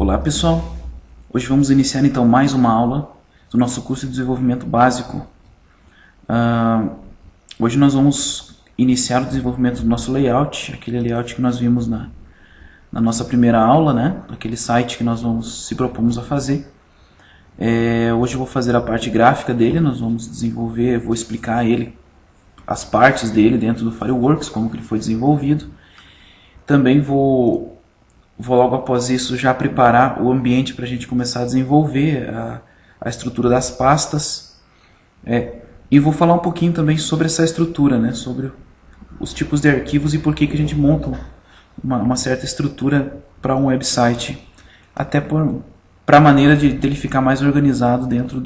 Olá pessoal, hoje vamos iniciar então mais uma aula do nosso curso de desenvolvimento básico. Hoje nós vamos iniciar o desenvolvimento do nosso layout, aquele layout que nós vimos na nossa primeira aula, né? Aquele site que nós se propomos a fazer. Hoje eu vou fazer a parte gráfica dele, nós vamos desenvolver, vou explicar ele, as partes dele dentro do Fireworks, como que ele foi desenvolvido. Também vou logo após isso já preparar o ambiente para a gente começar a desenvolver a estrutura das pastas. E vou falar um pouquinho também sobre essa estrutura, né? Sobre os tipos de arquivos e por que a gente monta uma certa estrutura para um website, até para a maneira de ele ficar mais organizado dentro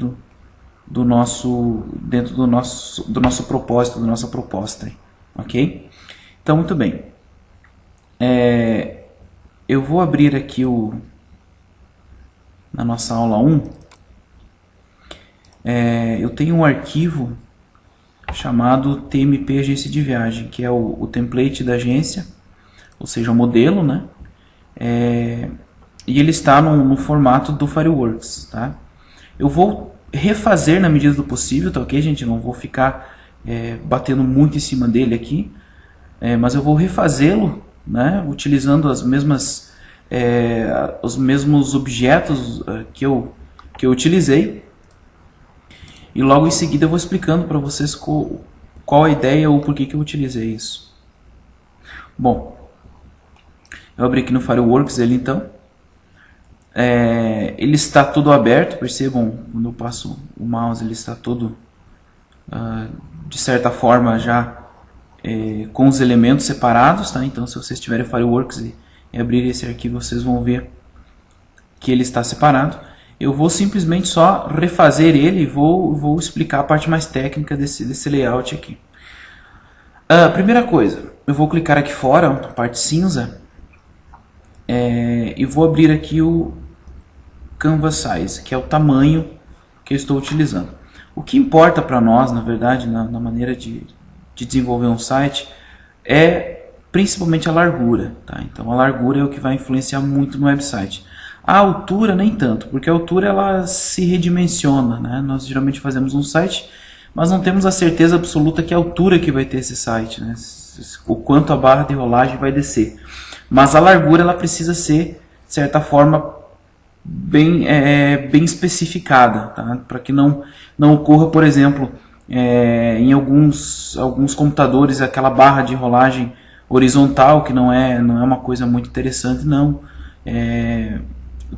do nosso propósito, da nossa proposta, ok? Então, muito bem. Eu vou abrir aqui na nossa aula 1, eu tenho um arquivo chamado TMP Agência de Viagem, que é o template da agência, ou seja, o modelo, né? E ele está no formato do Fireworks, tá? Eu vou refazer na medida do possível, tá ok, gente? Não vou ficar batendo muito em cima dele aqui, mas eu vou refazê-lo, né, utilizando os mesmos objetos que eu utilizei, e logo em seguida eu vou explicando para vocês qual a ideia ou por que eu utilizei isso. Bom, eu abri aqui no Fireworks ele então, ele está todo aberto, percebam, quando eu passo o mouse ele está todo de certa forma já com os elementos separados, tá? Então se vocês tiverem Fireworks e abrir esse arquivo, vocês vão ver que ele está separado. Eu vou simplesmente só refazer ele e vou explicar a parte mais técnica desse layout aqui. Primeira coisa, eu vou clicar aqui fora, na parte cinza, e vou abrir aqui o Canvas Size, que é o tamanho que eu estou utilizando. O que importa para nós, na verdade, na maneira de desenvolver um site, é principalmente a largura, tá? Então a largura é o que vai influenciar muito no website. A altura nem tanto, porque a altura ela se redimensiona, né? Nós geralmente fazemos um site, mas não temos a certeza absoluta que a altura que vai ter esse site, né? O quanto a barra de rolagem vai descer. Mas a largura ela precisa ser, de certa forma, bem especificada, tá? Para que não ocorra, por exemplo, em alguns computadores aquela barra de rolagem horizontal, que não é uma coisa muito interessante, não.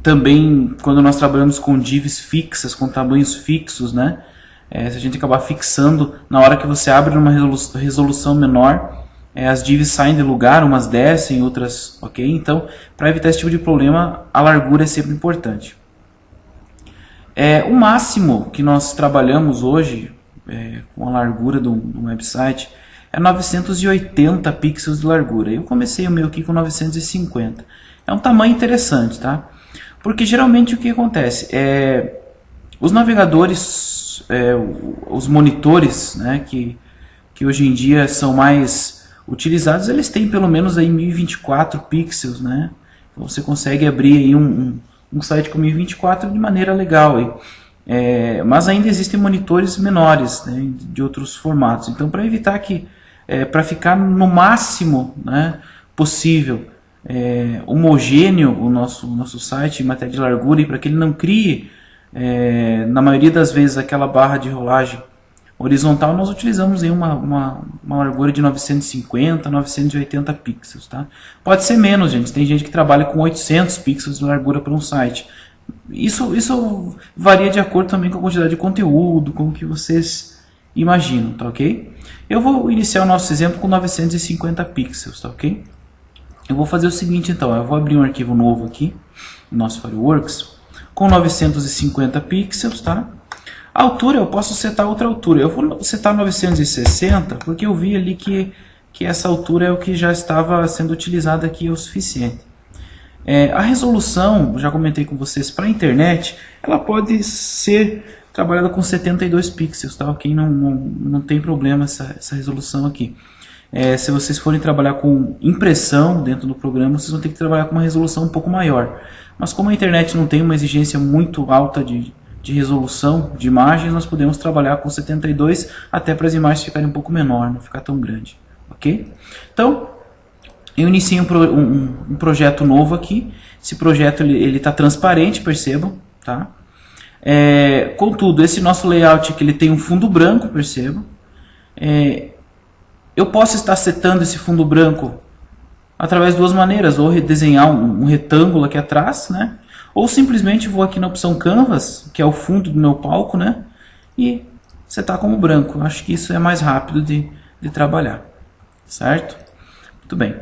Também quando nós trabalhamos com divs fixas, com tamanhos fixos, né? Se a gente acabar fixando, na hora que você abre numa resolução menor, as divs saem de lugar, umas descem, outras, ok? Então, para evitar esse tipo de problema, a largura é sempre importante. O máximo que nós trabalhamos hoje com a largura do website é 980 pixels de largura. Eu comecei o meu aqui com 950. É um tamanho interessante, tá? Porque geralmente o que acontece? Os navegadores, os monitores, né, que hoje em dia são mais utilizados, eles têm pelo menos aí 1024 pixels, né? Então você consegue abrir aí um site com 1024 de maneira legal aí. Mas ainda existem monitores menores, né, de outros formatos. Então, para evitar para ficar no máximo, né, possível homogêneo o nosso site em matéria de largura, e para que ele não crie, na maioria das vezes, aquela barra de rolagem horizontal, nós utilizamos aí uma largura de 950, 980 pixels. Tá? Pode ser menos, gente. Tem gente que trabalha com 800 pixels de largura para um site. Isso varia de acordo também com a quantidade de conteúdo, com o que vocês imaginam, tá ok? Eu vou iniciar o nosso exemplo com 950 pixels, tá ok? Eu vou fazer o seguinte então, eu vou abrir um arquivo novo aqui, no nosso Fireworks, com 950 pixels, tá? A altura eu posso setar outra altura, eu vou setar 960, porque eu vi ali que essa altura é o que já estava sendo utilizado aqui, é o suficiente. A resolução, já comentei com vocês, para a internet, ela pode ser trabalhada com 72 pixels, tá? Ok? Não tem problema essa resolução aqui. se vocês forem trabalhar com impressão dentro do programa, vocês vão ter que trabalhar com uma resolução um pouco maior. Mas como a internet não tem uma exigência muito alta de resolução de imagens, nós podemos trabalhar com 72 até para as imagens ficarem um pouco menor, não ficar tão grande. Ok? Então, eu iniciei um projeto novo aqui. Esse projeto ele está transparente, percebam. Tá? Contudo, esse nosso layout aqui, ele tem um fundo branco, percebam. Eu posso estar setando esse fundo branco através de duas maneiras, ou desenhar um retângulo aqui atrás, né? Ou simplesmente vou aqui na opção Canvas, que é o fundo do meu palco, né? E setar como branco. Acho que isso é mais rápido de trabalhar, certo? Muito bem.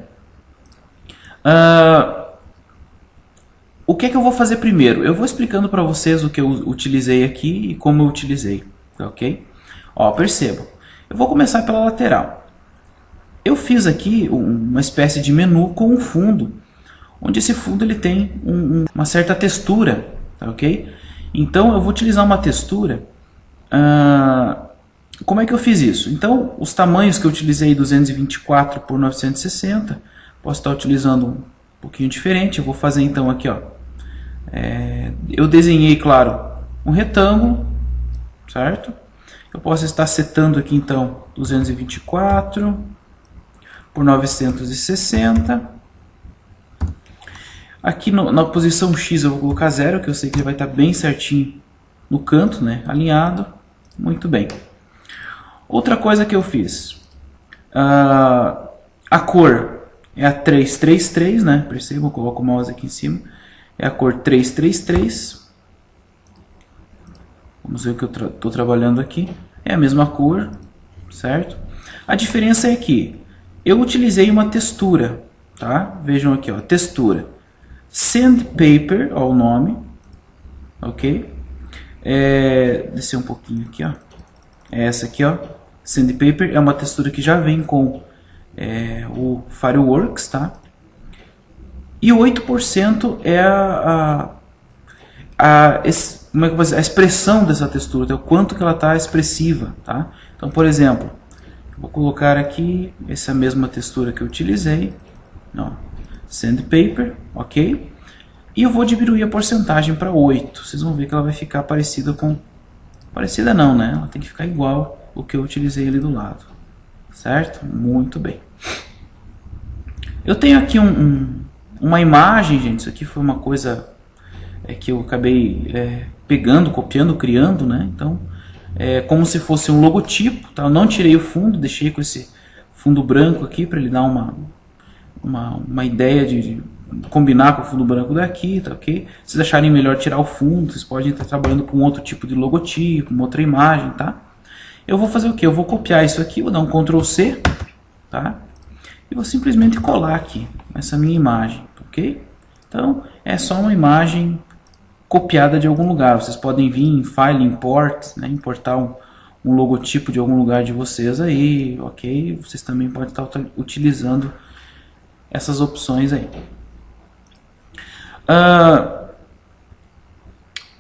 O que é que eu vou fazer primeiro? Eu vou explicando para vocês o que eu utilizei aqui e como eu utilizei, ok? Ó, percebam. Eu vou começar pela lateral. Eu fiz aqui uma espécie de menu com um fundo, onde esse fundo ele tem uma certa textura, tá, ok? Então eu vou utilizar uma textura. Como é que eu fiz isso? Então os tamanhos que eu utilizei, 224 por 960, posso estar utilizando um pouquinho diferente. Eu vou fazer então aqui, ó. Eu desenhei, claro, um retângulo, certo? Eu posso estar setando aqui então 224 por 960. Aqui na posição X eu vou colocar 0, que eu sei que ele vai estar bem certinho no canto, né? Alinhado. Muito bem. Outra coisa que eu fiz. A cor é a 333, né? Percebam, eu coloco o mouse aqui em cima. É a cor 333. Vamos ver o que eu estou trabalhando aqui. É a mesma cor, certo? A diferença é que eu utilizei uma textura, tá? Vejam aqui, ó, textura. Sandpaper, ó, o nome, ok? Descer um pouquinho aqui, ó. Essa aqui, ó. Sandpaper é uma textura que já vem com o Fireworks, tá? E 8% é a expressão dessa textura, tá? O quanto que ela está expressiva, tá? Então, por exemplo, vou colocar aqui essa mesma textura que eu utilizei, ó, Sandpaper, ok? E eu vou diminuir a porcentagem para 8. Vocês vão ver que ela vai ficar parecida com... Parecida não, né? Ela tem que ficar igual o que eu utilizei ali do lado, certo? Muito bem. Eu tenho aqui uma imagem, gente. Isso aqui foi uma coisa que eu acabei pegando, copiando, criando, né? Então, como se fosse um logotipo, tá? Eu não tirei o fundo, deixei com esse fundo branco aqui para ele dar uma ideia de combinar com o fundo branco daqui, tá, ok? Se vocês acharem melhor tirar o fundo, vocês podem estar trabalhando com outro tipo de logotipo, uma outra imagem, tá? Eu vou fazer o que? Eu vou copiar isso aqui, vou dar um Ctrl C, tá? E vou simplesmente colar aqui essa minha imagem, ok? Então, é só uma imagem copiada de algum lugar. Vocês podem vir em File, Import, né? Importar um logotipo de algum lugar de vocês aí, ok? Vocês também podem estar utilizando essas opções aí.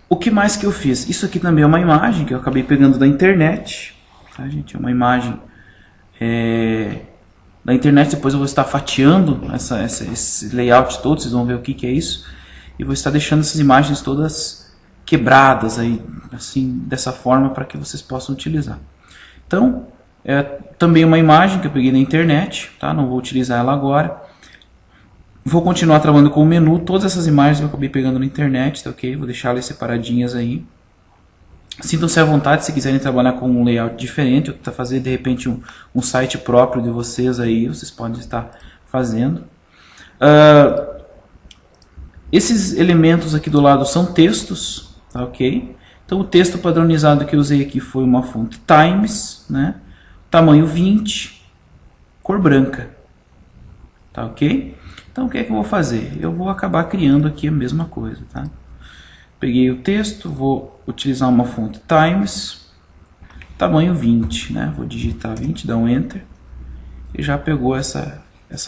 O que mais que eu fiz? Isso aqui também é uma imagem que eu acabei pegando da internet, tá, gente? É uma imagem da internet. Depois eu vou estar fatiando esse layout todo, vocês vão ver o que é isso. E vou estar deixando essas imagens todas quebradas aí, assim, dessa forma, para que vocês possam utilizar. Então, também uma imagem que eu peguei da internet, tá? Não vou utilizar ela agora. Vou continuar trabalhando com o menu. Todas essas imagens eu acabei pegando na internet, tá, ok? Vou deixar elas separadinhas aí. Sintam-se à vontade se quiserem trabalhar com um layout diferente, ou fazer de repente um site próprio de vocês aí, vocês podem estar fazendo. Esses elementos aqui do lado são textos, tá, ok? Então o texto padronizado que eu usei aqui foi uma fonte Times, né? Tamanho 20, cor branca, tá, ok? Então o que é que eu vou fazer? Eu vou acabar criando aqui a mesma coisa, tá? Peguei o texto, vou utilizar uma fonte Times, tamanho 20, né? Vou digitar 20, dar um Enter, e já pegou essa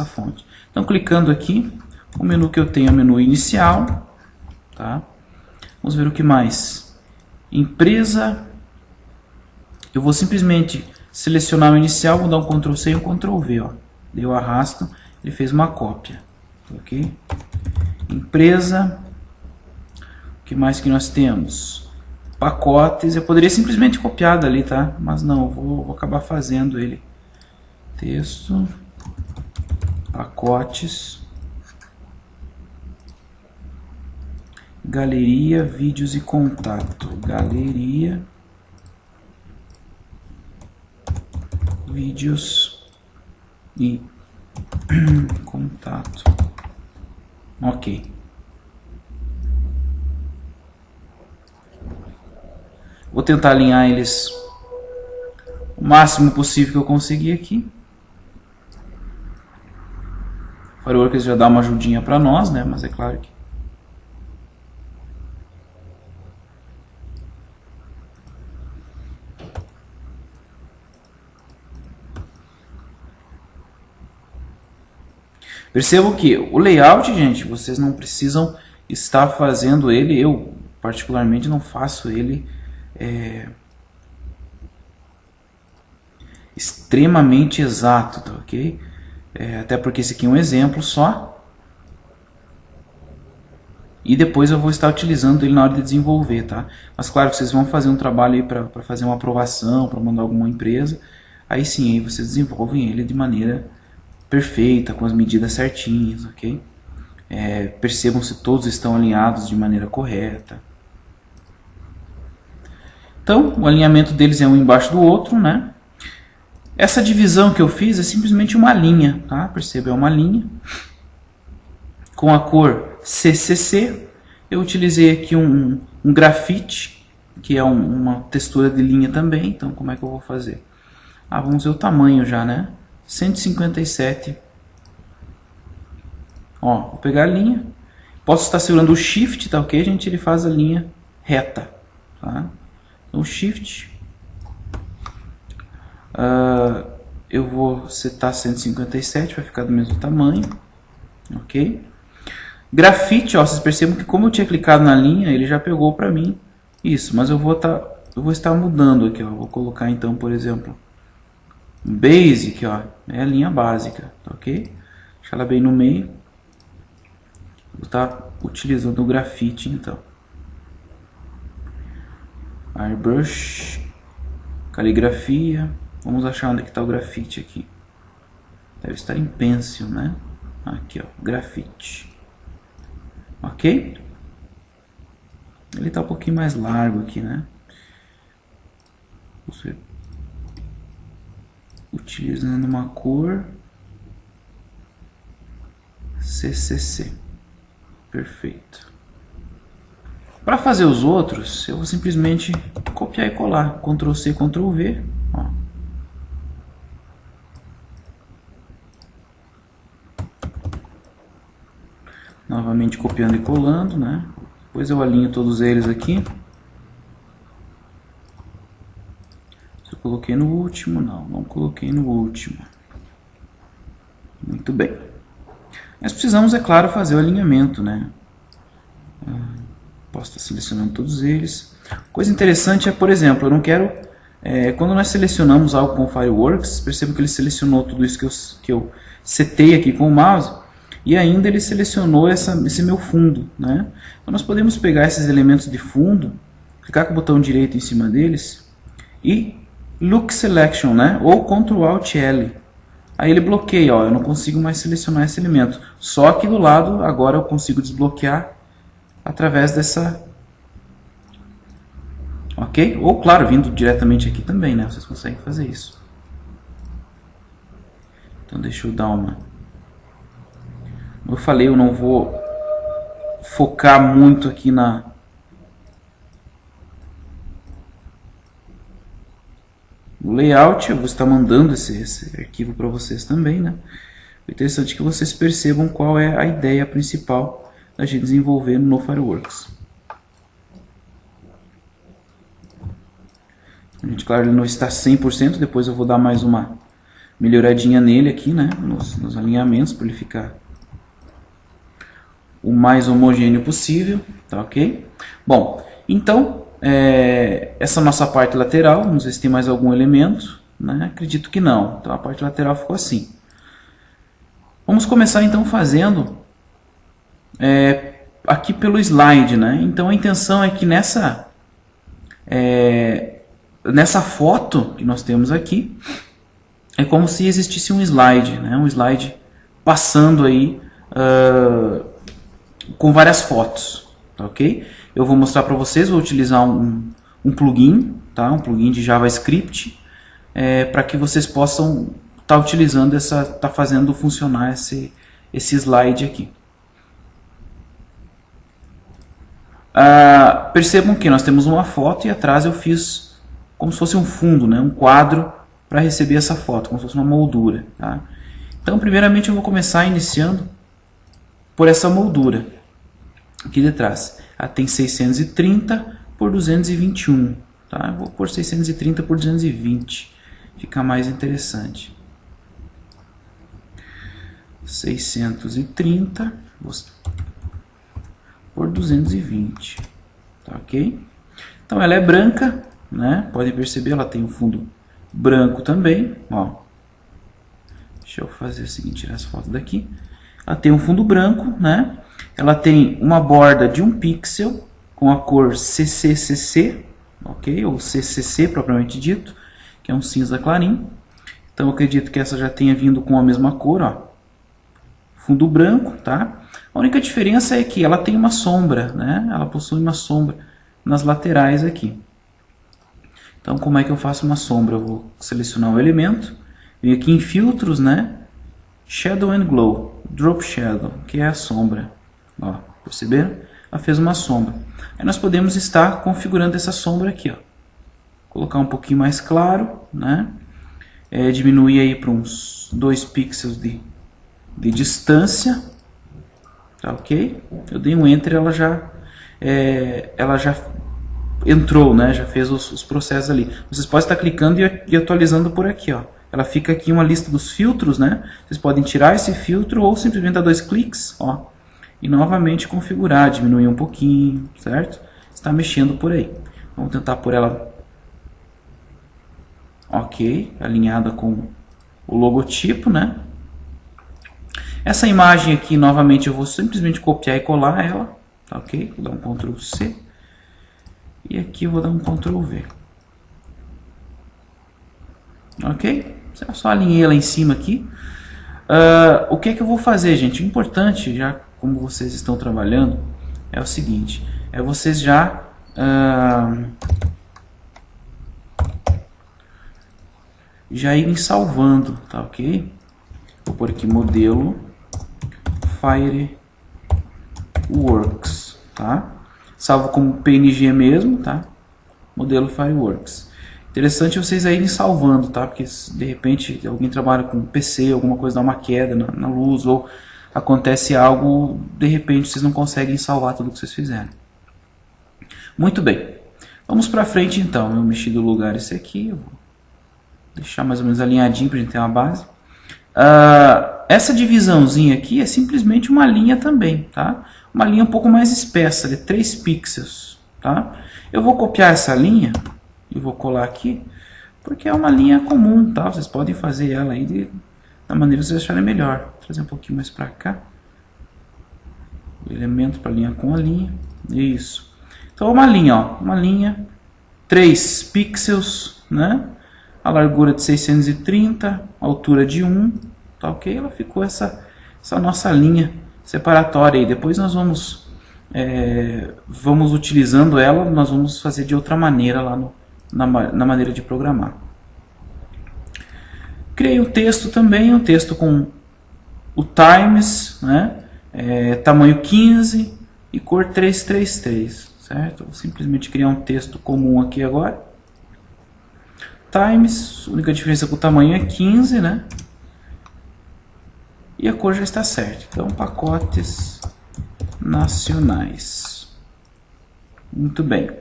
fonte. Então clicando aqui, o menu que eu tenho é o menu inicial, tá? Vamos ver o que mais. Empresa, eu vou simplesmente selecionar o inicial, vou dar um Ctrl C e um Ctrl V, ó. Eu arrasto, ele fez uma cópia, ok? Empresa, o que mais que nós temos? Pacotes, eu poderia simplesmente copiar dali, tá? Mas não, eu vou acabar fazendo ele. Texto, pacotes, galeria, vídeos e contato. Galeria, vídeos e contato. Ok. Vou tentar alinhar eles o máximo possível que eu conseguir aqui. O Fireworks já dá uma ajudinha para nós, né? Mas é claro que percebo que o layout, gente, vocês não precisam estar fazendo ele. Eu particularmente não faço ele extremamente exato, tá ok? Até porque esse aqui é um exemplo só. E depois eu vou estar utilizando ele na hora de desenvolver, tá? Mas claro que vocês vão fazer um trabalho aí para fazer uma aprovação, para mandar alguma empresa. Aí sim, aí vocês desenvolvem ele de maneira perfeita, com as medidas certinhas, ok? Percebam se todos estão alinhados de maneira correta. Então, o alinhamento deles é um embaixo do outro, né? Essa divisão que eu fiz é simplesmente uma linha, tá? Perceba, é uma linha. Com a cor CCC, eu utilizei aqui um grafite, que é uma textura de linha também. Então, como é que eu vou fazer? Vamos ver o tamanho já, né? 157. Ó, vou pegar a linha. Posso estar segurando o Shift, tá ok, gente? Ele faz a linha reta, tá? Então, Shift. Eu vou setar 157, vai ficar do mesmo tamanho, ok? Grafite, ó, vocês percebem que como eu tinha clicado na linha, ele já pegou para mim isso, mas eu vou estar mudando aqui, ó. Vou colocar então, por exemplo, Basic, ó, é a linha básica, tá ok? Deixa ela bem no meio. Vou estar utilizando o grafite então. Airbrush, caligrafia. Vamos achar onde é que está o grafite aqui. Deve estar em Pencil, né? Aqui, ó, grafite. Ok? Ele está um pouquinho mais largo aqui, né? Você utilizando uma cor CCC. Perfeito. Para fazer os outros, eu vou simplesmente copiar e colar. Ctrl C, Ctrl V. Ó. Novamente copiando e colando, né? Depois eu alinho todos eles aqui. Se eu coloquei no último, não coloquei no último. Muito bem. Nós precisamos, é claro, fazer o alinhamento, né? Posso estar selecionando todos eles. Coisa interessante é, por exemplo, eu não quero... quando nós selecionamos algo com o Fireworks, perceba que ele selecionou tudo isso que eu setei aqui com o mouse. E ainda ele selecionou esse meu fundo, né? Então nós podemos pegar esses elementos de fundo, clicar com o botão direito em cima deles e Look Selection, né? Ou Ctrl Alt L. Aí ele bloqueia, ó, eu não consigo mais selecionar esse elemento. Só aqui do lado agora eu consigo desbloquear através dessa... Ok? Ou claro, vindo diretamente aqui também, né? Vocês conseguem fazer isso. Então deixa eu dar uma... Como eu falei, eu não vou focar muito aqui no layout. Eu vou estar mandando esse arquivo para vocês também, né? O interessante é que vocês percebam qual é a ideia principal da gente desenvolver no Fireworks. Gente, claro, ele não está 100%, depois eu vou dar mais uma melhoradinha nele aqui, né? Nos alinhamentos, para ele ficar o mais homogêneo possível, tá ok? Bom, então, essa nossa parte lateral, vamos ver se tem mais algum elemento. né? Acredito que não. Então a parte lateral ficou assim. Vamos começar então fazendo aqui pelo slide, né? Então a intenção é que nessa foto que nós temos aqui, é como se existisse um slide, né? Um slide passando aí com várias fotos, tá ok? Eu vou mostrar para vocês, vou utilizar um plugin, tá? Um plugin de JavaScript, para que vocês possam estar utilizando fazendo funcionar esse slide aqui. Percebam que nós temos uma foto e atrás eu fiz como se fosse um fundo, né? Um quadro para receber essa foto, como se fosse uma moldura, tá? Então, primeiramente eu vou começar iniciando por essa moldura aqui de trás. Ela tem 630 por 221, tá? Eu vou pôr 630 por 220, fica mais interessante. 630 por 220, tá ok? Então ela é branca, né? Pode perceber, ela tem um fundo branco também, ó. Deixa eu fazer o seguinte, tirar as fotos daqui. Ela tem um fundo branco, né? Ela tem uma borda de 1 pixel com a cor CCCC, ok? Ou CCC propriamente dito, que é um cinza clarinho. Então eu acredito que essa já tenha vindo com a mesma cor, ó. Fundo branco, tá? A única diferença é que ela tem uma sombra, né? Ela possui uma sombra nas laterais aqui. Então, como é que eu faço uma sombra? Eu vou selecionar o elemento, venho aqui em filtros, né? Shadow and Glow, Drop Shadow, que é a sombra. Ó, perceberam? Ela fez uma sombra. Aí nós podemos estar configurando essa sombra aqui, ó. Colocar um pouquinho mais claro, né? Diminuir aí para uns 2 pixels de distância, tá ok? Eu dei um Enter, ela já entrou, né? Já fez os processos ali. Vocês podem estar clicando e atualizando por aqui, ó. Ela fica aqui uma lista dos filtros, né? Vocês podem tirar esse filtro ou simplesmente dar 2 cliques, ó, e novamente configurar, diminuir um pouquinho, certo? Está mexendo por aí. Vamos tentar por ela, ok, alinhada com o logotipo, né? Essa imagem aqui, novamente, eu vou simplesmente copiar e colar ela, tá ok? Vou dar um Ctrl C e aqui eu vou dar um Ctrl V, ok? Eu só alinhei ela em cima aqui. O que é que eu vou fazer, gente? O importante, já como vocês estão trabalhando, é o seguinte: vocês já irem salvando, tá ok? Vou pôr aqui modelo Fireworks, tá? Salvo como PNG mesmo, tá? Modelo Fireworks. Interessante vocês aí irem salvando, tá? Porque de repente alguém trabalha com PC, alguma coisa dá uma queda na luz, ou acontece algo, de repente vocês não conseguem salvar tudo que vocês fizeram. Muito bem. Vamos pra frente então. Eu mexi do lugar esse aqui, eu vou deixar mais ou menos alinhadinho pra gente ter uma base. Essa divisãozinha aqui é simplesmente uma linha também, tá? Uma linha um pouco mais espessa, de 3 pixels, tá? Eu vou copiar essa linha e vou colar aqui, porque é uma linha comum, tá? Vocês podem fazer ela aí da maneira que vocês acharem melhor. Vou trazer um pouquinho mais para cá. O elemento para linha com a linha. Isso. Então uma linha, ó, uma linha, 3 pixels, né? A largura de 630, a altura de 1, tá ok? Ela ficou essa nossa linha separatória aí. Depois nós vamos utilizando ela, nós vamos fazer de outra maneira lá na maneira de programar. Criei um texto também, um texto com o times, né? Tamanho 15 e cor 333, certo? Vou simplesmente criar um texto comum aqui agora. Times, a única diferença com o tamanho é 15, né? E a cor já está certa. Então, pacotes nacionais. Muito bem.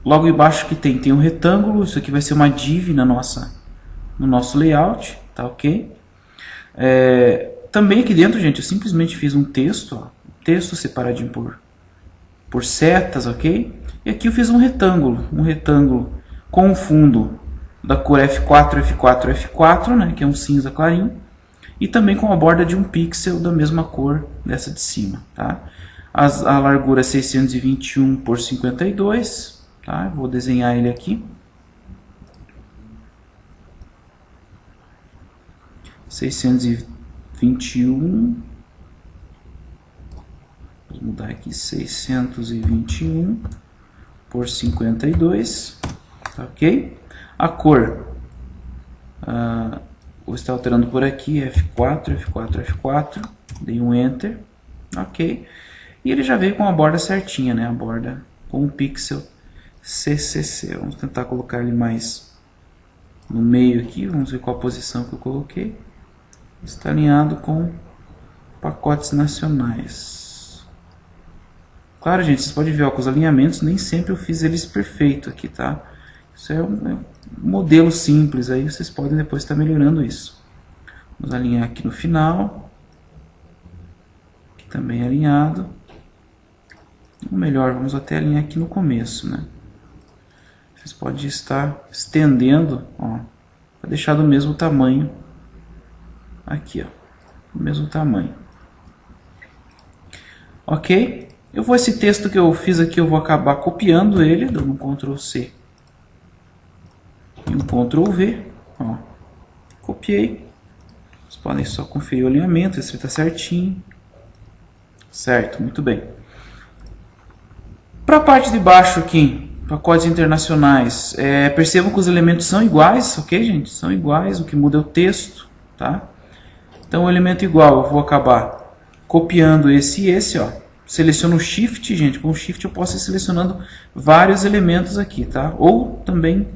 Logo embaixo que tem um retângulo. Isso aqui vai ser uma div no nosso layout, tá ok? Também aqui dentro, gente, eu simplesmente fiz um texto, ó, texto separadinho por por setas, ok? E aqui eu fiz um retângulo com fundo da cor F4, F4, F4, né, que é um cinza clarinho, e também com a borda de 1 pixel da mesma cor dessa de cima, tá? A largura é 621 por 52, tá? Vou desenhar ele aqui. 621, vou mudar aqui, 621 por 52, tá, ok? A cor, vou estar alterando por aqui, F4, F4, F4, dei um Enter, ok? E ele já veio com a borda certinha, né? A borda com 1 pixel CCC. Vamos tentar colocar ele mais no meio aqui, vamos ver qual a posição que eu coloquei. Está alinhado com pacotes nacionais. Claro, gente, vocês podem ver, ó, que os alinhamentos nem sempre eu fiz eles perfeito aqui, tá? Isso é um modelo simples, aí vocês podem depois estar melhorando isso. Vamos alinhar aqui no final. Aqui também alinhado. Ou melhor, vamos até alinhar aqui no começo, né? Vocês podem estar estendendo, ó, para deixar do mesmo tamanho. Aqui, ó, do mesmo tamanho. Ok? Esse texto que eu fiz aqui, eu vou acabar copiando ele, dando um Ctrl C e um Ctrl V, ó. Copiei. Vocês podem só conferir o alinhamento, ver se está certinho. Certo, muito bem. Para a parte de baixo aqui, pacotes internacionais, percebam que os elementos são iguais, ok, gente? São iguais, o que muda é o texto, tá? Então, o elemento igual, eu vou acabar copiando esse e esse, ó. Seleciono o Shift, gente, com o Shift eu posso ir selecionando vários elementos aqui, tá? Ou também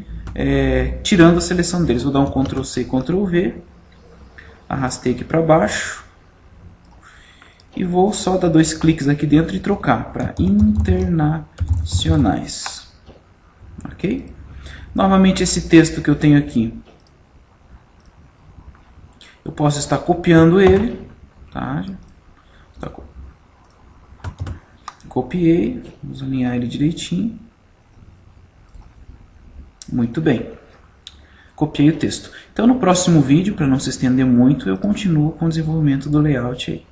tirando a seleção deles. Vou dar um Ctrl C e Ctrl V, arrastei aqui para baixo. E vou só dar 2 cliques aqui dentro e trocar para internacionais. Ok? Novamente esse texto que eu tenho aqui, eu posso estar copiando ele, tá? Copiei, vamos alinhar ele direitinho. Muito bem. Copiei o texto. Então no próximo vídeo, para não se estender muito, eu continuo com o desenvolvimento do layout aí.